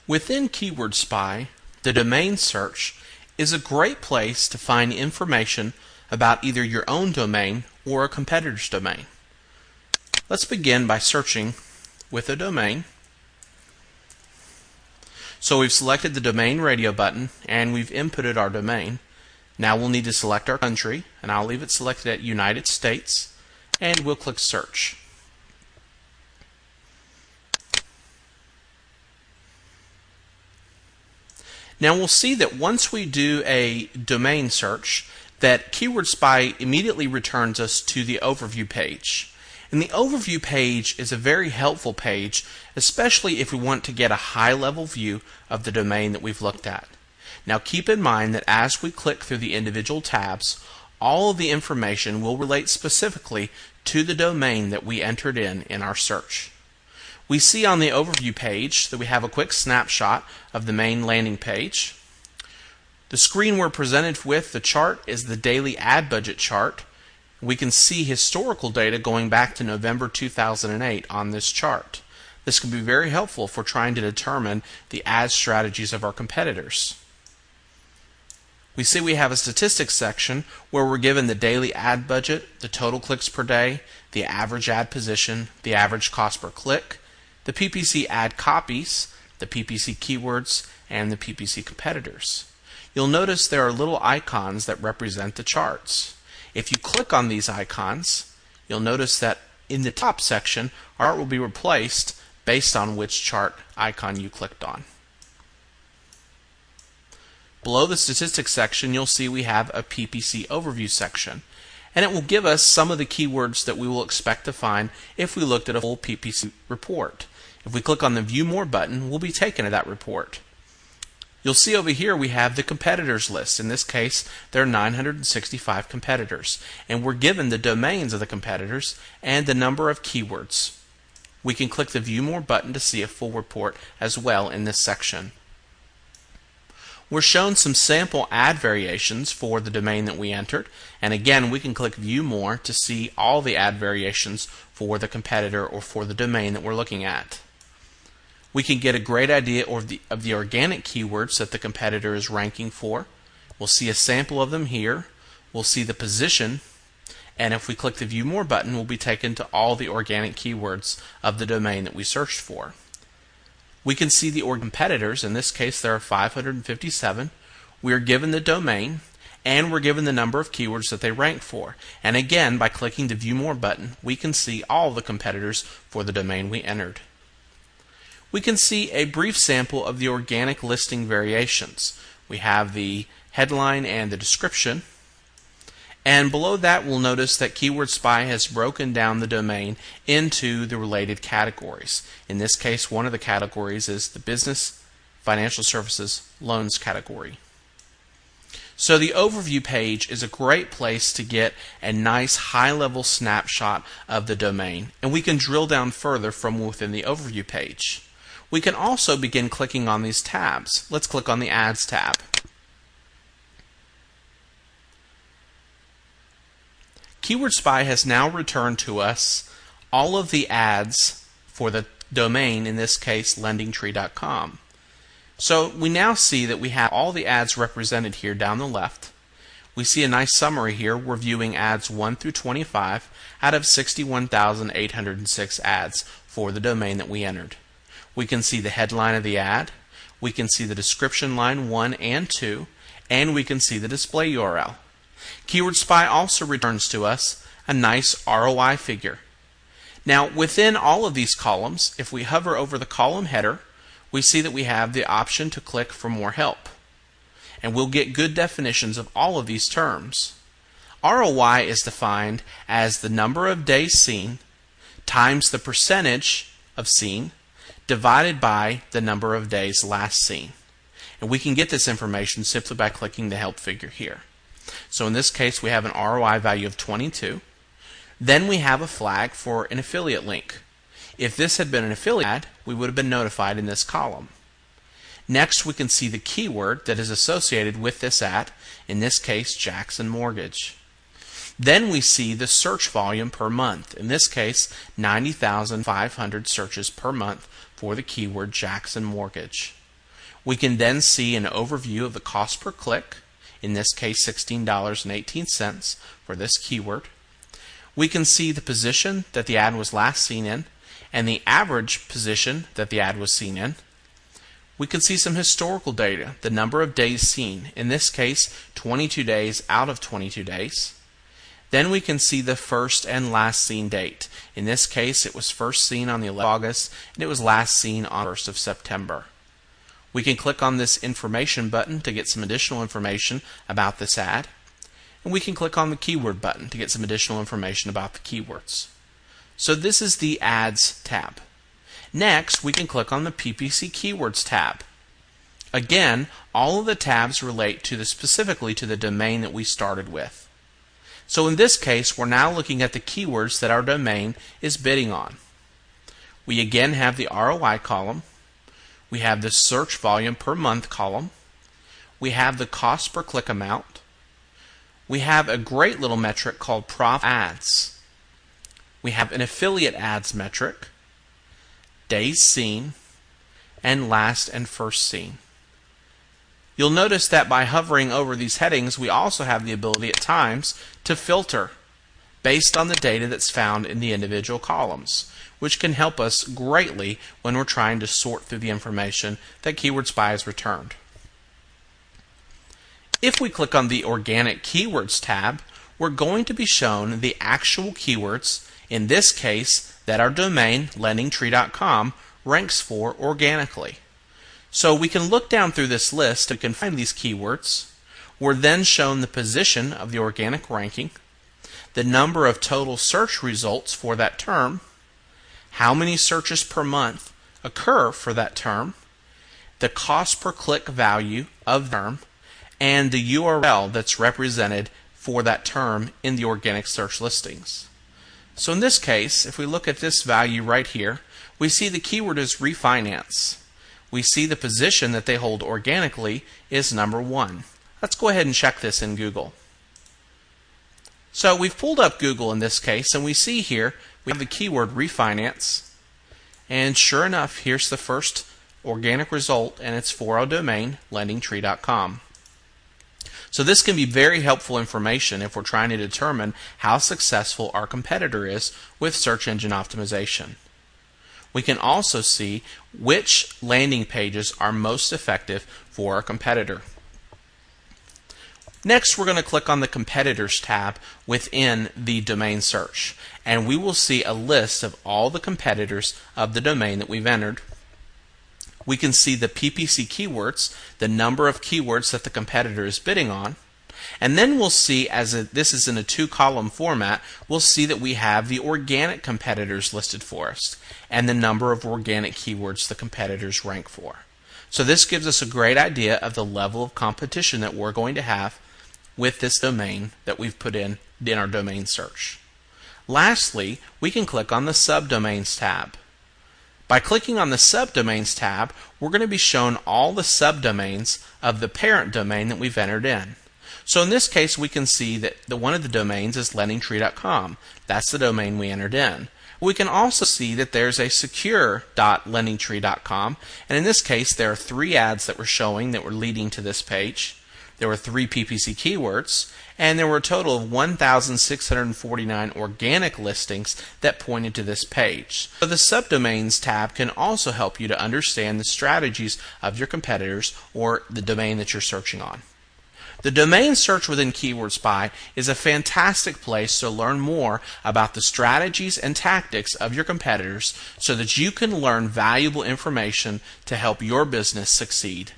Within Keyword Spy, the domain search is a great place to find information about either your own domain or a competitor's domain. Let's begin by searching with a domain. So we've selected the domain radio button and we've inputted our domain. Now we'll need to select our country, and I'll leave it selected at United States, and we'll click search. Now we'll see that once we do a domain search, that Keyword Spy immediately returns us to the overview page. And the overview page is a very helpful page, especially if we want to get a high-level view of the domain that we've looked at. Now keep in mind that as we click through the individual tabs, all of the information will relate specifically to the domain that we entered in our search. We see on the overview page that we have a quick snapshot of the main landing page. The screen we're presented with, the chart, is the daily ad budget chart. We can see historical data going back to November 2008 on this chart. This can be very helpful for trying to determine the ad strategies of our competitors. We see we have a statistics section where we're given the daily ad budget, the total clicks per day, the average ad position, the average cost per click, the PPC ad copies, the PPC keywords, and the PPC competitors. You'll notice there are little icons that represent the charts. If you click on these icons, you'll notice that in the top section, our chart will be replaced based on which chart icon you clicked on. Below the statistics section, you'll see we have a PPC overview section, and it will give us some of the keywords that we will expect to find if we looked at a full PPC report. If we click on the View More button, we'll be taken to that report. You'll see over here we have the competitors list. In this case, there are 965 competitors, and we're given the domains of the competitors and the number of keywords. We can click the View More button to see a full report as well in this section. We're shown some sample ad variations for the domain that we entered, and again we can click View More to see all the ad variations for the competitor or for the domain that we're looking at. We can get a great idea of the organic keywords that the competitor is ranking for. We'll see a sample of them here. We'll see the position, and if we click the View More button, we'll be taken to all the organic keywords of the domain that we searched for. We can see the competitors. In this case, there are 557. We are given the domain, and we're given the number of keywords that they rank for. And again, by clicking the View More button, we can see all the competitors for the domain we entered. We can see a brief sample of the organic listing variations. We have the headline and the description. And below that, we'll notice that Keyword Spy has broken down the domain into the related categories. In this case, one of the categories is the business, financial services, loans category. So the overview page is a great place to get a nice high-level snapshot of the domain, and we can drill down further from within the overview page. We can also begin clicking on these tabs. Let's click on the Ads tab. Keyword Spy has now returned to us all of the ads for the domain, in this case lendingtree.com. So we now see that we have all the ads represented here down the left. We see a nice summary here. We're viewing ads 1 through 25 out of 61,806 ads for the domain that we entered. We can see the headline of the ad, we can see the description line 1 and 2, and we can see the display URL. Keyword Spy also returns to us a nice ROI figure. Now within all of these columns, if we hover over the column header, we see that we have the option to click for more help. And we'll get good definitions of all of these terms. ROI is defined as the number of days seen times the percentage of seen divided by the number of days last seen. And we can get this information simply by clicking the help figure here. So in this case, we have an ROI value of 22. Then we have a flag for an affiliate link. If this had been an affiliate ad, we would have been notified in this column. Next, we can see the keyword that is associated with this ad, in this case, Jackson Mortgage. Then we see the search volume per month. In this case, 90,500 searches per month for the keyword Jackson Mortgage. We can then see an overview of the cost per click, in this case $16.18 for this keyword. We can see the position that the ad was last seen in and the average position that the ad was seen in. We can see some historical data, the number of days seen, in this case 22 days out of 22 days. Then we can see the first and last seen date. In this case it was first seen on the 11th of August and it was last seen on the 1st of September. We can click on this information button to get some additional information about this ad. And we can click on the keyword button to get some additional information about the keywords. So this is the Ads tab. Next, we can click on the PPC Keywords tab. Again, all of the tabs relate specifically to the domain that we started with. So in this case, we're now looking at the keywords that our domain is bidding on. We again have the ROI column. We have the search volume per month column. We have the cost per click amount. We have a great little metric called profit ads. We have an affiliate ads metric, days seen, and last and first seen. You'll notice that by hovering over these headings, we also have the ability at times to filter based on the data that's found in the individual columns, which can help us greatly when we're trying to sort through the information that Keyword Spy has returned. If we click on the Organic Keywords tab, we're going to be shown the actual keywords, in this case, that our domain, lendingtree.com, ranks for organically. So we can look down through this list and can find these keywords. We're then shown the position of the organic ranking, the number of total search results for that term, how many searches per month occur for that term, the cost per click value of the term, and the URL that's represented for that term in the organic search listings. So in this case, if we look at this value right here, we see the keyword is refinance. We see the position that they hold organically is number 1. Let's go ahead and check this in Google. So we've pulled up Google in this case, and we see here we have the keyword refinance, and sure enough, here's the first organic result, and it's for our domain, lendingtree.com. So this can be very helpful information if we're trying to determine how successful our competitor is with search engine optimization. We can also see which landing pages are most effective for our competitor. Next, we're going to click on the Competitors tab within the domain search, and we will see a list of all the competitors of the domain that we've entered. We can see the PPC keywords, the number of keywords that the competitor is bidding on, and then we'll see, this is in a 2-column format, we'll see that we have the organic competitors listed for us and the number of organic keywords the competitors rank for. So this gives us a great idea of the level of competition that we're going to have with this domain that we've put in our domain search. Lastly, we can click on the Subdomains tab. By clicking on the Subdomains tab, we're going to be shown all the subdomains of the parent domain that we've entered in. So in this case, we can see that one of the domains is lendingtree.com. That's the domain we entered in. We can also see that there's a secure.lendingtree.com, and in this case, there are 3 ads that were showing that were leading to this page. There were 3 PPC keywords, and there were a total of 1,649 organic listings that pointed to this page. So the Subdomains tab can also help you to understand the strategies of your competitors or the domain that you're searching on. The domain search within Keyword Spy is a fantastic place to learn more about the strategies and tactics of your competitors so that you can learn valuable information to help your business succeed.